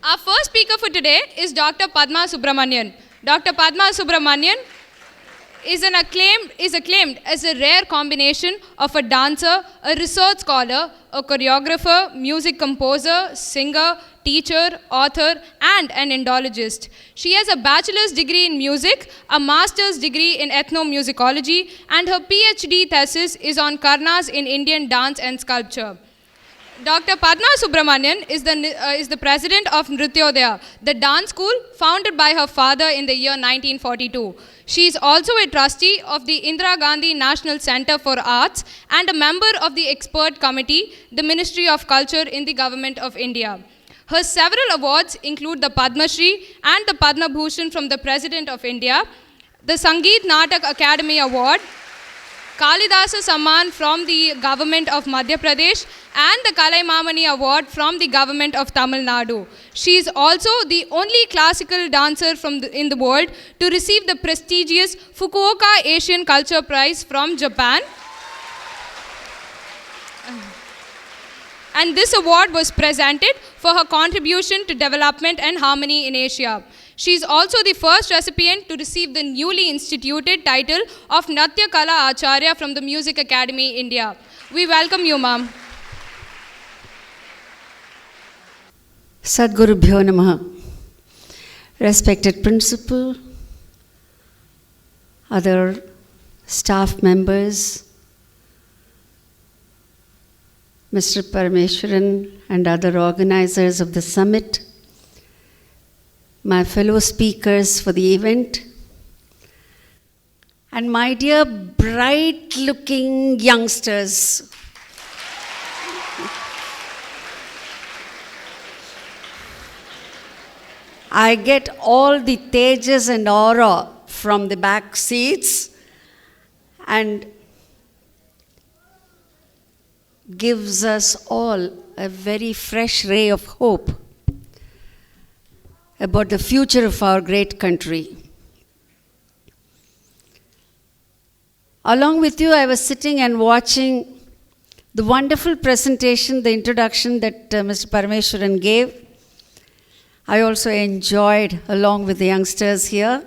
Our first speaker for today is Dr. Padma Subramanian. Dr. Padma Subramanian is acclaimed as a rare combination of a dancer, a research scholar, a choreographer, music composer, singer, teacher, author, and an Indologist. She has a bachelor's degree in music, a master's degree in ethnomusicology, and her PhD thesis is on Karnas in Indian dance and sculpture. Dr. Padma Subramanian is the president of Nrityodaya, the dance school founded by her father in the year 1942. She is also a trustee of the Indira Gandhi National Center for Arts and a member of the expert committee, the Ministry of Culture in the Government of India. Her several awards include the Padma Shri and the Padma Bhushan from the President of India, the Sangeet Natak Academy Award, Kalidasa Samman from the Government of Madhya Pradesh, and the Kalaimamani Award from the Government of Tamil Nadu. She is also the only classical dancer in the world to receive the prestigious Fukuoka Asian Culture Prize from Japan. And this award was presented for her contribution to development and harmony in Asia. She is also the first recipient to receive the newly instituted title of Natya Kala Acharya from the Music Academy, India. We welcome you, ma'am. Sadgurubhyo Namaha. Respected principal, other staff members, Mr. Parameshwaran and other organizers of the summit, my fellow speakers for the event, and my dear bright-looking youngsters. I get all the tejas and aura from the back seats and gives us all a very fresh ray of hope about the future of our great country. Along with you, I was sitting and watching the wonderful presentation, the introduction that Mr. Parameshwaran gave. I also enjoyed, along with the youngsters here,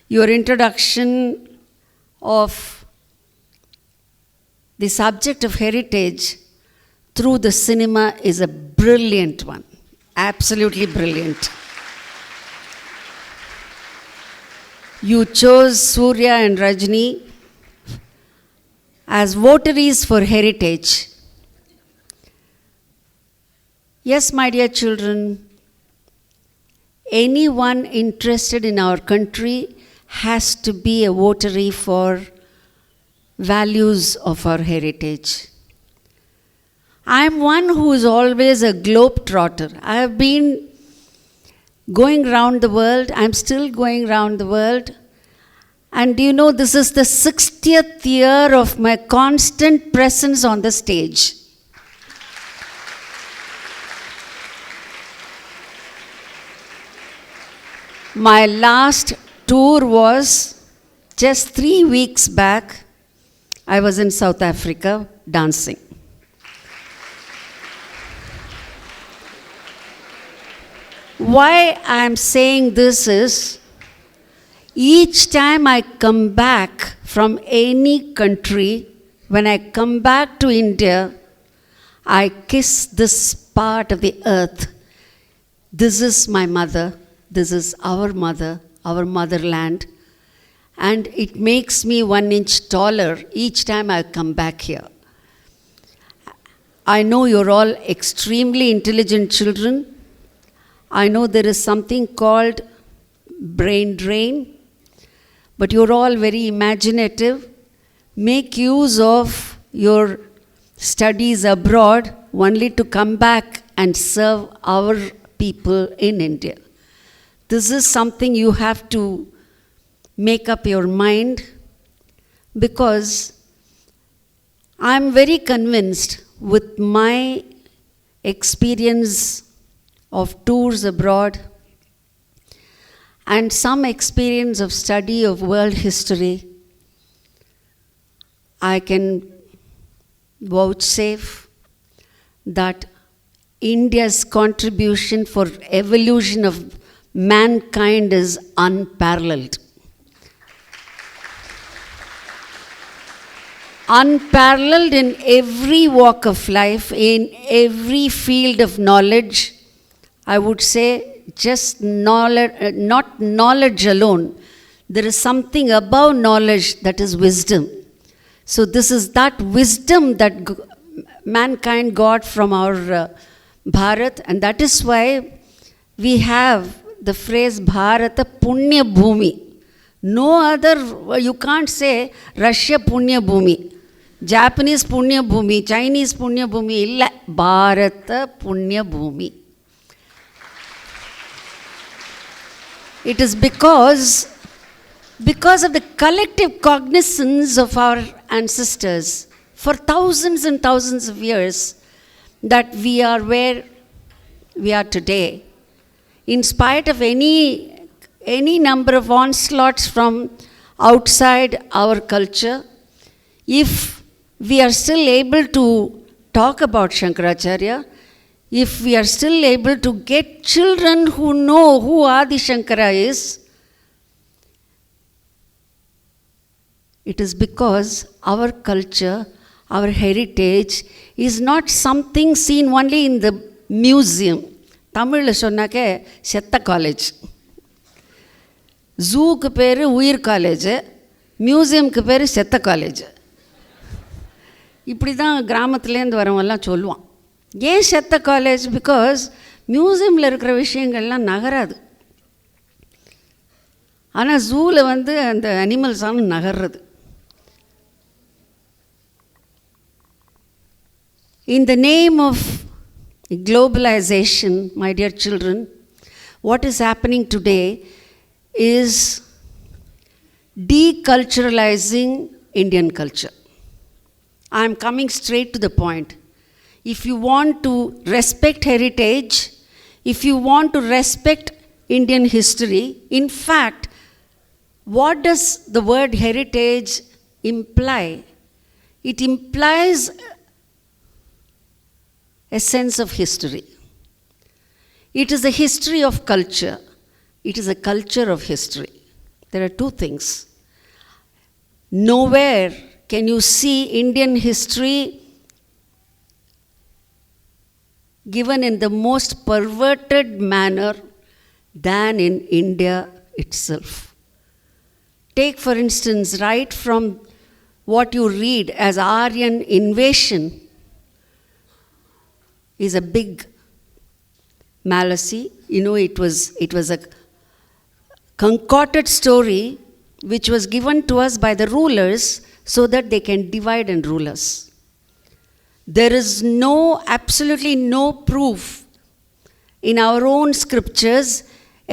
your introduction of the subject of heritage through the cinema is a brilliant one, absolutely brilliant. You chose Surya and Rajni as votaries for heritage. Yes, my dear children, anyone interested in our country has to be a votary for values of our heritage. I am one who is always a globetrotter. I have been going around the world. I'm still going around the world. And do you know, this is the 60th year of my constant presence on the stage. My last tour was just 3 weeks back. I was in South Africa dancing. Why I'm saying this is, each time I come back from any country, when I come back to India, I kiss this part of the earth. This is my mother. This is our motherland. And it makes me 1 inch taller each time I come back here. I know you're all extremely intelligent children. I know there is something called brain drain, but you're all very imaginative. Make use of your studies abroad only to come back and serve our people in India. This is something you have to make up your mind, because I'm very convinced with my experience of tours abroad and some experience of study of world history, I can vouchsafe that India's contribution for evolution of mankind is unparalleled. Unparalleled in every walk of life, in every field of knowledge. I would say just knowledge, not knowledge alone. There is something above knowledge, that is wisdom. So this is that wisdom that mankind got from our Bharat, and that is why we have the phrase Bharata Punya Bhumi. No other, you can't say Russia Punya Bhumi, Japanese Punya Bhumi, Chinese Punya Bhumi, illa Bharata Punya Bhumi. It is because of the collective cognizance of our ancestors for thousands and thousands of years that we are where we are today. In spite of any number of onslaughts from outside our culture, if we are still able to talk about Shankaracharya, if we are still able to get children who know who Adi Shankara is, it is because our culture, our heritage is not something seen only in the museum. தமிழில் சொன்னாக்க செத்த college, ஜூக்கு பேர் உயிர் college, மியூசியமுக்கு பேர் செத்த college. இப்படி தான் கிராமத்துலேருந்து வரவெல்லாம் சொல்லுவான். ஏன் செத்த காலேஜ்? பிகாஸ் மியூசியமில் இருக்கிற விஷயங்கள்லாம் நகராது. ஆனால் ஜூவில் அந்த அனிமல்ஸாலும் நகர்றது. In the name of globalization, my dear children, what is happening today is deculturalizing Indian culture. I am coming straight to the point. If you want to respect heritage, if you want to respect Indian history, in fact, what does the word heritage imply? It implies a sense of history. It is a history of culture. It is a culture of history. There are two things. Nowhere can you see Indian history given in the most perverted manner than in India itself. Take, for instance, right from what you read as Aryan invasion is a big fallacy. You know, it was a concocted story which was given to us by the rulers so that they can divide and rule us. There is absolutely no proof in our own scriptures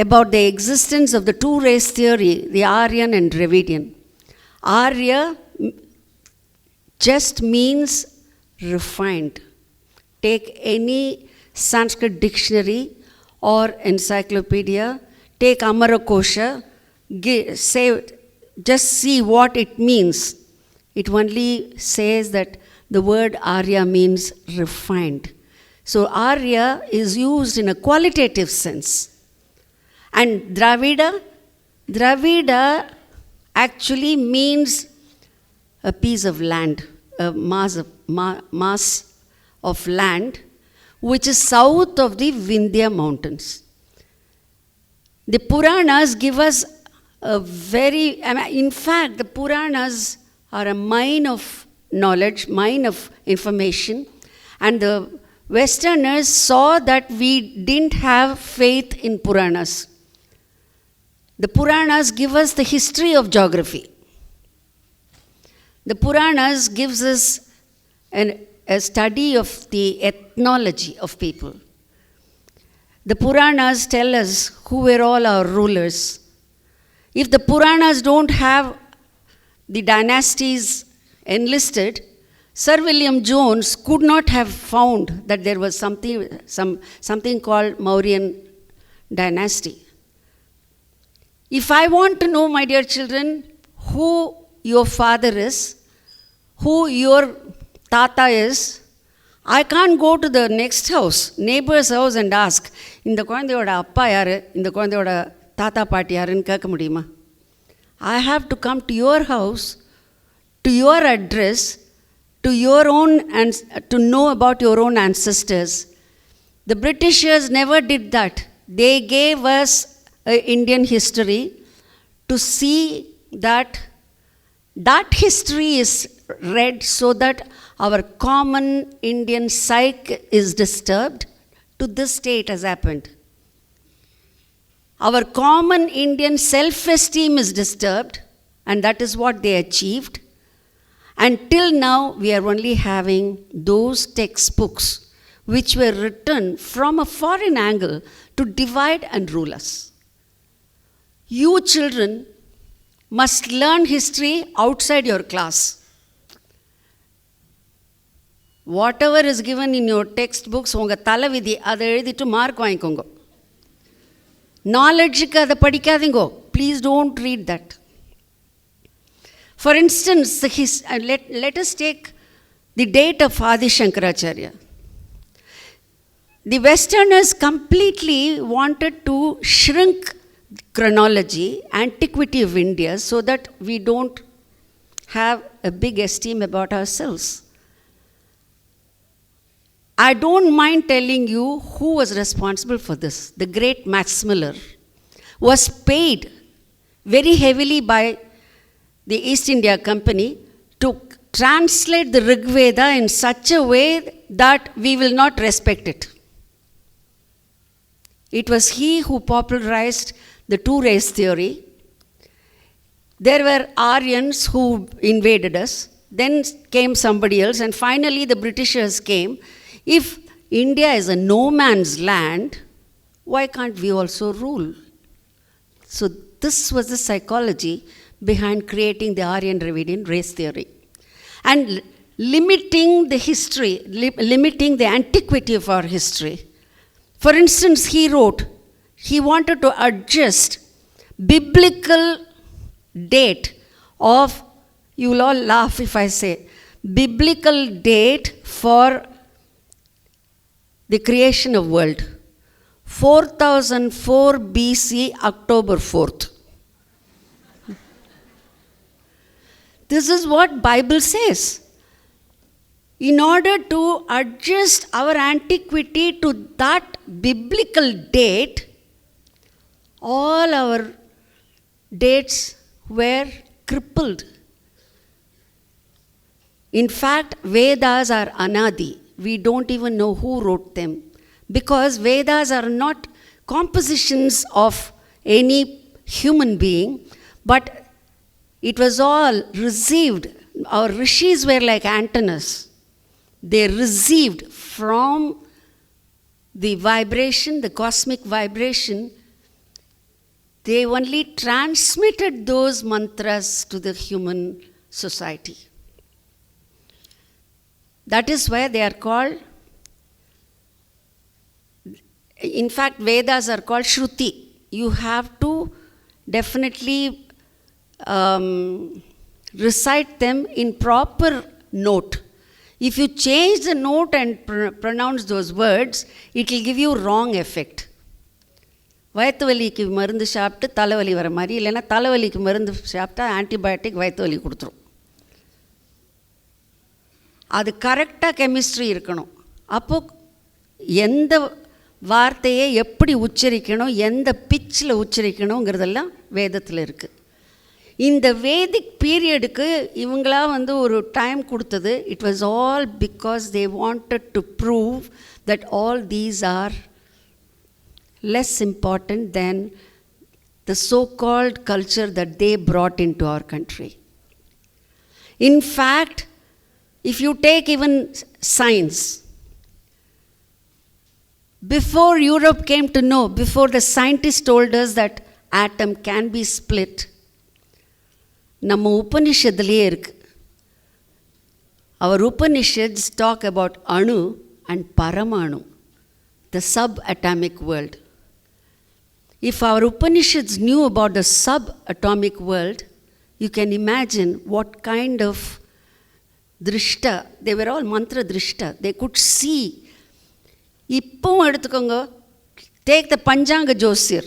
about the existence of the two race theory, the Aryan and Dravidian. Arya just means refined. Take any Sanskrit dictionary or encyclopedia, take Amarakosha, just see what it means. It only says that the word Arya means refined. So Arya is used in a qualitative sense. And Dravida actually means a piece of land, a mass of land which is south of the Vindhya mountains. The Puranas give us in fact, the Puranas are a mine of knowledge, mine of information, and the Westerners saw that we didn't have faith in Puranas. The Puranas give us the history of geography. The Puranas gives us a study of the ethnology of people. The Puranas tell us who were all our rulers. If the Puranas don't have the dynasties enlisted, Sir William Jones could not have found that there was something called Mauryan dynasty. If I want to know, my dear children, who your father is, who your Tata is, I can't go to the next house, neighbor's house and ask, இந்த குழந்தையோட அப்பா யார், இந்த குழந்தையோட தாத்தா பாட்டி யாருன்னு கேட்க முடியுமா? I have to come to your house, to your address, to your own, and to know about your own ancestors. The Britishers never did that. They gave us Indian history to see that history is read so that our common Indian psyche is disturbed. To this day it has happened. Our common Indian self-esteem is disturbed, and that is what they achieved. Until now, we are only having those textbooks which were written from a foreign angle to divide and rule us. You children must learn history outside your class. Whatever is given in your textbooks, unga talavidhi adha ezhudittu mark vaangikonga. Knowledge-ku adha padikadingo. Please don't read that. For instance, let us take the date of Adi Shankaracharya. The Westerners completely wanted to shrink chronology, antiquity of India, so that we don't have a big esteem about ourselves. I don't mind telling you who was responsible for this. The great Max Muller was paid very heavily by the East India Company to translate the Rig Veda in such a way that we will not respect it. It was he who popularized the two-race theory. There were Aryans who invaded us, then came somebody else, and finally the Britishers came. If India is a no man's land, why can't we also rule? So this was the psychology behind creating the Aryan-Dravidian race theory. And limiting the history, limiting the antiquity of our history. For instance, he wrote, he wanted to adjust biblical date of, you will all laugh if I say, biblical date for the creation of world. 4004 BC, October 4th. This is what Bible says. In order to adjust our antiquity to that biblical date, all our dates were crippled. In fact, Vedas are anadi. We don't even know who wrote them, because Vedas are not compositions of any human being, but it was all received. Our rishis were like antennas. They received from the vibration, the cosmic vibration. They only transmitted those mantras to the human society. That is why they are called, in fact, Vedas are called Shruti. You have to definitely recite them in proper note. If you change the note and pronounce those words, it will give you wrong effect. வயிற்று வலிக்கு மருந்து சாப்பிட்டு தலைவலி வர மாதிரி, இல்லைன்னா தலைவலிக்கு மருந்து சாப்பிட்டா ஆன்டிபயோட்டிக் வயிற்று வலி கொடுத்துரும். அது கரெக்டாக கெமிஸ்ட்ரி இருக்கணும். அப்போது எந்த வார்த்தையை எப்படி உச்சரிக்கணும், எந்த பிச்சில் உச்சரிக்கணுங்கிறதெல்லாம் வேதத்தில் இருக்குது. இந்த வேதிக் பீரியடுக்கு இவங்களா ஒரு டைம் கொடுத்தது. It was all because they wanted to prove that all these are less important than the so-called culture that they brought into our country. In fact, if you take even science, before Europe came to know, before the scientists told us that atom can be split, நம்ம உபனிஷத்துலேயே இருக்கு. Our Upanishads talk about Anu and Paramanu, the subatomic world. If our Upanishads knew about the subatomic world, you can imagine what kind of Drishta, they were all mantra drishta. They could see. இப்பவும் எடுத்துக்கோங்க, take the Panjanga Josir.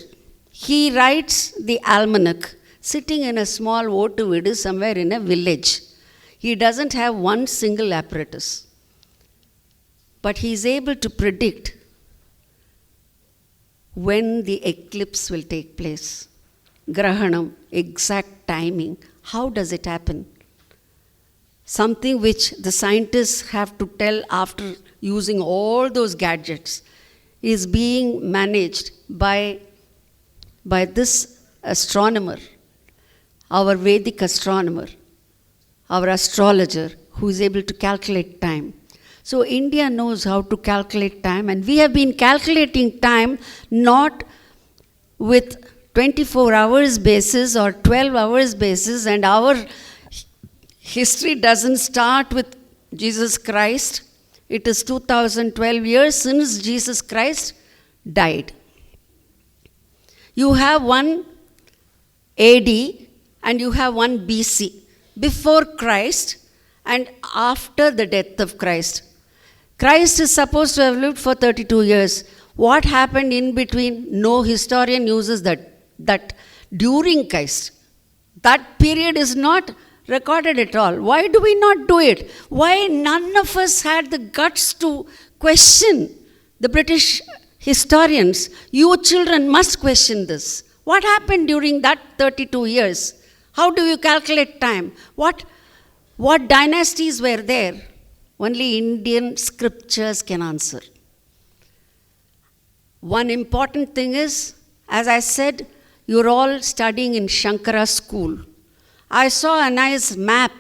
He writes the almanac sitting in a small otu vidu somewhere in a village. He doesn't have one single apparatus. But he is able to predict when the eclipse will take place. Grahanam, exact timing. How does it happen? Something which the scientists have to tell after using all those gadgets is being managed by this astronomer, our Vedic astronomer, our astrologer, who is able to calculate time. So India knows how to calculate time, and we have been calculating time not with 24 hours basis or 12 hours basis, and our history doesn't start with Jesus Christ. It is 2012 years since Jesus Christ died. You have one AD and you have one BC, before Christ and after the death of Christ. Christ is supposed to have lived for 32 years. What happened in between? No historian uses that during Christ. That period is not recorded at all. Why do we not do it? Why none of us had the guts to question the British historians? You children must question this. What happened during that 32 years? How do you calculate time? What dynasties were there? Only Indian scriptures can answer. One important thing is, as I said, you're all studying in Shankara school. I saw a nice map.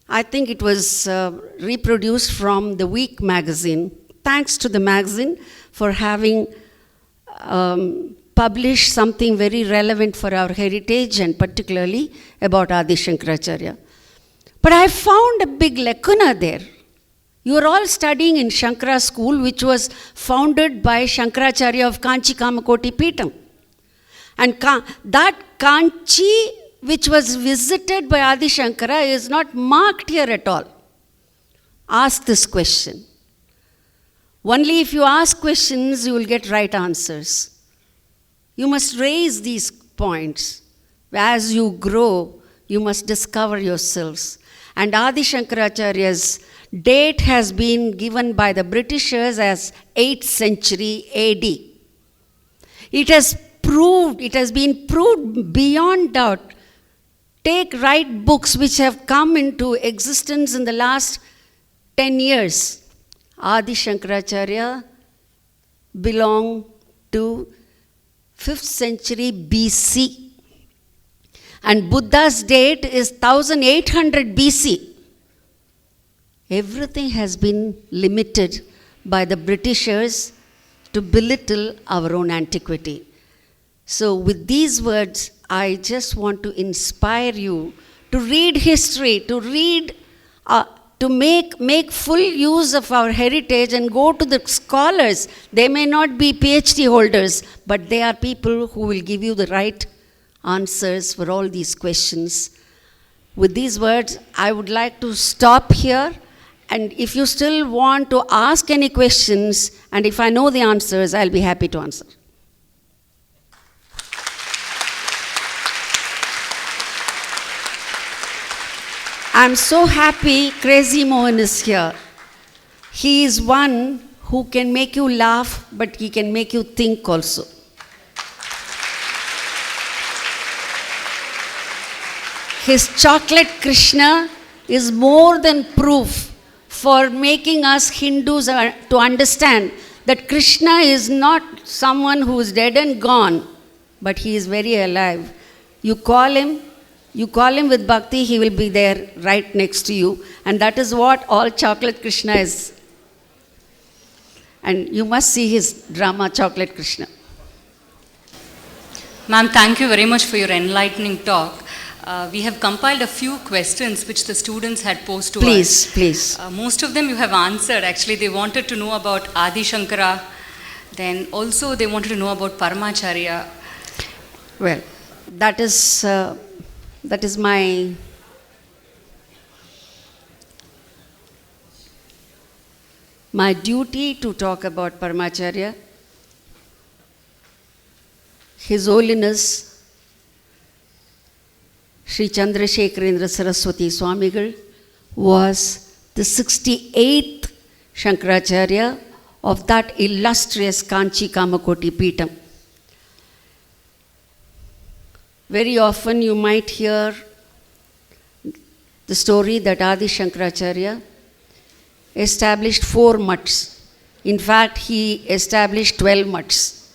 I think it was reproduced from the Week magazine. Thanks to the magazine for having published something very relevant for our heritage, and particularly about Adi Shankaracharya. But I found a big lacuna there. You are all studying in Shankara school, which was founded by Shankaracharya of Kanchi Kamakoti Peetham. And that Kanchi, which was visited by Adi Shankara, is not marked here at all. Ask this question. Only if you ask questions, you will get right answers. You must raise these points. As you grow, you must discover yourselves. And Adi Shankaracharya's date has been given by the Britishers as 8th century AD. It has been proved beyond doubt. Take right books which have come into existence in the last 10 years. Adi Shankaracharya belonged to 5th century BC. And Buddha's date is 1800 BC. Everything has been limited by the Britishers to belittle our own antiquity. So with these words, I just want to inspire you to read history, to make full use of our heritage and go to the scholars. They may not be PhD holders, but they are people who will give you the right answers for all these questions. With these words, I would like to stop here. And if you still want to ask any questions, and if I know the answers, I'll be happy to answer. I'm so happy Crazy Mohan is here. He is one who can make you laugh, but he can make you think also. His Chocolate Krishna is more than proof for making us Hindus to understand that Krishna is not someone who is dead and gone, but he is very alive. You call him with bhakti, he will be there right next to you. And that is what all Chocolate Krishna is. And you must see his drama, Chocolate Krishna. Ma'am, thank you very much for your enlightening talk. We have compiled a few questions which the students had posed to us. Please. Most of them you have answered. Actually, they wanted to know about Adi Shankara. Then also they wanted to know about Paramacharya. Well, that is my my duty to talk about Paramacharya. His Holiness Sri Chandrasekharendra Saraswati Swamigal was the 68th Shankaracharya of that illustrious Kanchi Kamakoti Peetham. Very often you might hear the story that Adi Shankaracharya established 4 mutts. In fact, he established 12 mutts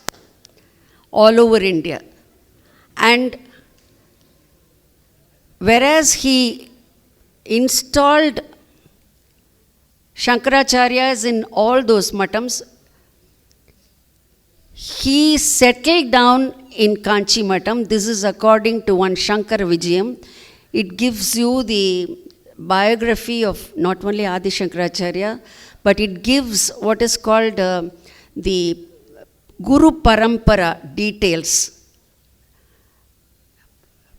all over India. And whereas he installed Shankaracharyas in all those mattams, he settled down in Kanchi Mattam. This is according to one Shankara Vijayam. It gives you the biography of not only Adi Shankaracharya, but it gives what is called the Guru Parampara details.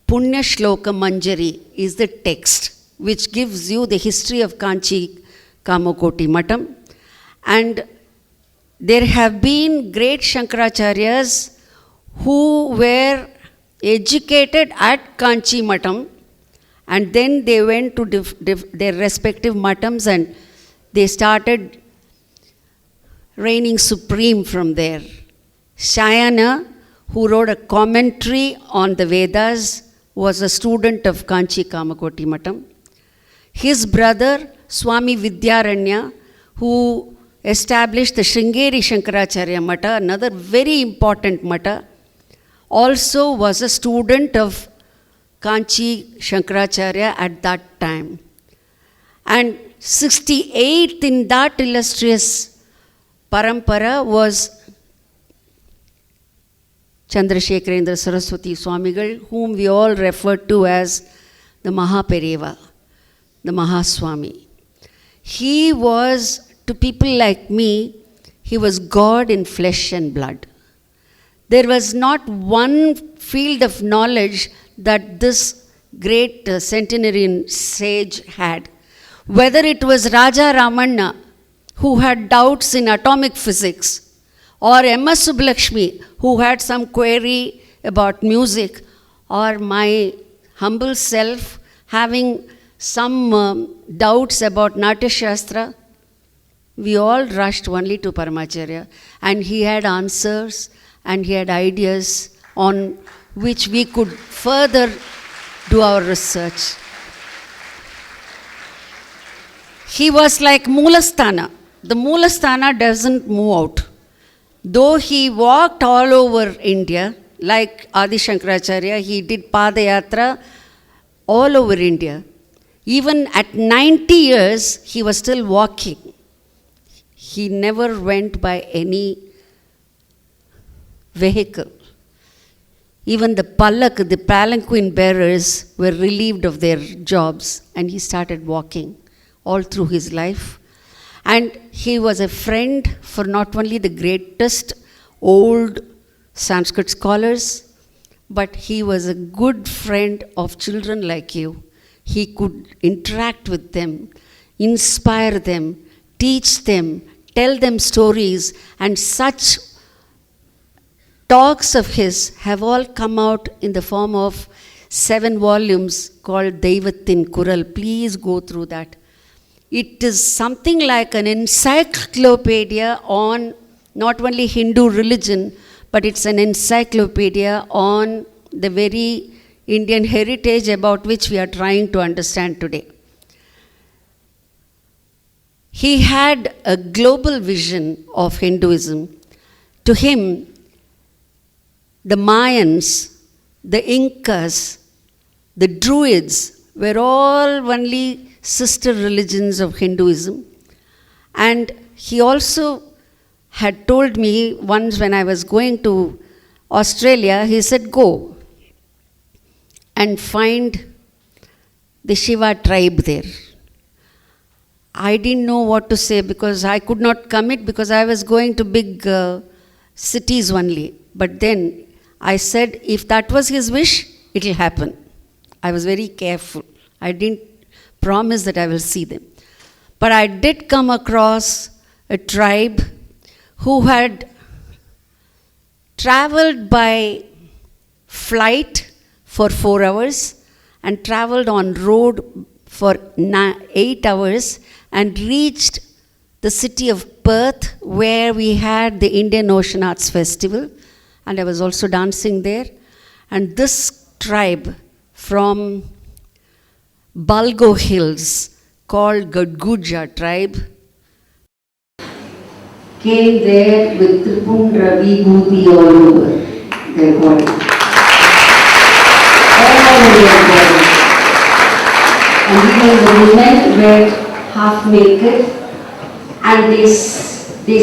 Punya Shloka Manjari is the text which gives you the history of Kanchi Kamakoti Mattam. And there have been great Shankaracharyas who were educated at Kanchi Mattam, and then they went to their respective mattams and they started reigning supreme from there. Shayana, who wrote a commentary on the Vedas, was a student of Kanchi Kamakoti Mattam. His brother, Swami Vidyaranya, who established the Sringeri Shankaracharya Matta, another very important matta, also was a student of Kanchi Shankaracharya at that time. And 68th in that illustrious parampara was Chandrasekharendra Saraswati Swamigal, whom we all refer to as the Mahapereva, the Mahaswami. He was, to people like me, he was God in flesh and blood. There was not one field of knowledge that this great centenarian sage had. Whether it was Raja Ramanna, who had doubts in atomic physics, or M.S. Subbulakshmi, who had some query about music, or my humble self having some doubts about Natya Shastra, we all rushed only to Paramacharya, and he had answers and he had ideas on which we could further do our research. He was like Moolasthana. The Moolasthana doesn't move out. Though he walked all over India, like Adi Shankaracharya, he did Padayatra all over India. Even at 90 years, he was still walking. He never went by any vehicle. Even the palak, the palanquin bearers, were relieved of their jobs, and he started walking all through his life. And he was a friend for not only the greatest old Sanskrit scholars, but he was a good friend of children like you. He could interact with them, inspire them, teach them, tell them stories, and such talks of his have all come out in the form of 7 volumes called Deivathin Kural. Please go through that. It is something like an encyclopedia on not only Hindu religion, but it's an encyclopedia on the very Indian heritage about which we are trying to understand today. He had a global vision of Hinduism. To him, the Mayans, the Incas, the Druids were all only sister religions of Hinduism. And he also had told me once when I was going to Australia, he said, go and find the Shiva tribe there. I didn't know what to say because I could not commit because I was going to big cities only. But then I said, if that was his wish, it will happen. I was very careful. I didn't promise that I will see them. But I did come across a tribe who had traveled by flight for 4 hours and traveled on road for 8 hours and reached the city of Perth, where we had the Indian Ocean Arts Festival, and I was also dancing there. And this tribe from Balgo Hills, called Gadguja tribe, came there with Tripundra Vibhuti all over their body. All over their body. And even the women were half naked, and they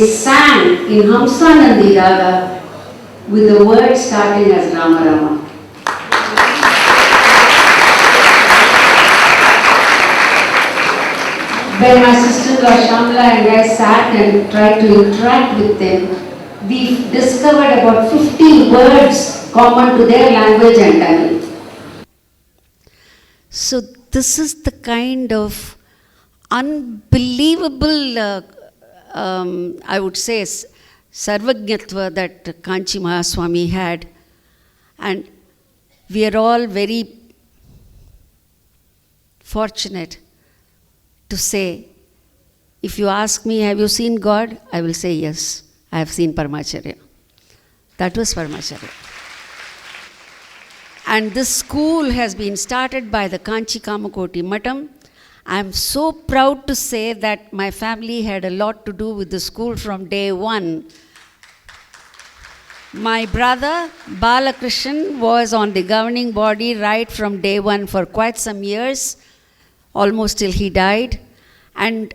sang in Hamsanandi Raga with the words starting as Rama Rama. When my sister-in-law Shamla and I sat and tried to interact with them, we discovered about 50 words common to their language and Tamil. So this is the kind of unbelievable, I would say, sarvajñatva that Kanchi Mahaswami had. And we are all very fortunate to say, if you ask me, have you seen God? I will say, yes, I have seen Paramacharya. That was Paramacharya. And this school has been started by the Kanchi Kamakoti Matam. I am so proud to say that my family had a lot to do with the school from day one. My brother Balakrishnan was on the governing body right from day one for quite some years, almost till he died. And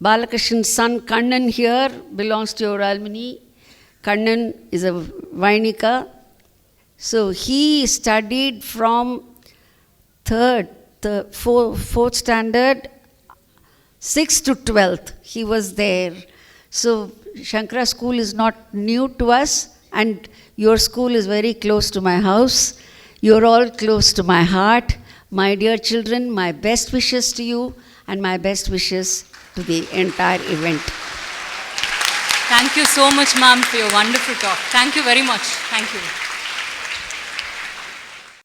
Balakrishnan's son Kannan here belongs to your alumni. Kannan is a Vainika. So he studied from fourth standard, 6th to 12th. He was there. So Shankara school is not new to us, and your school is very close to my house. You're all close to my heart. My dear children, my best wishes to you and my best wishes to the entire event. Thank you so much, ma'am, for your wonderful talk. Thank you very much. Thank you.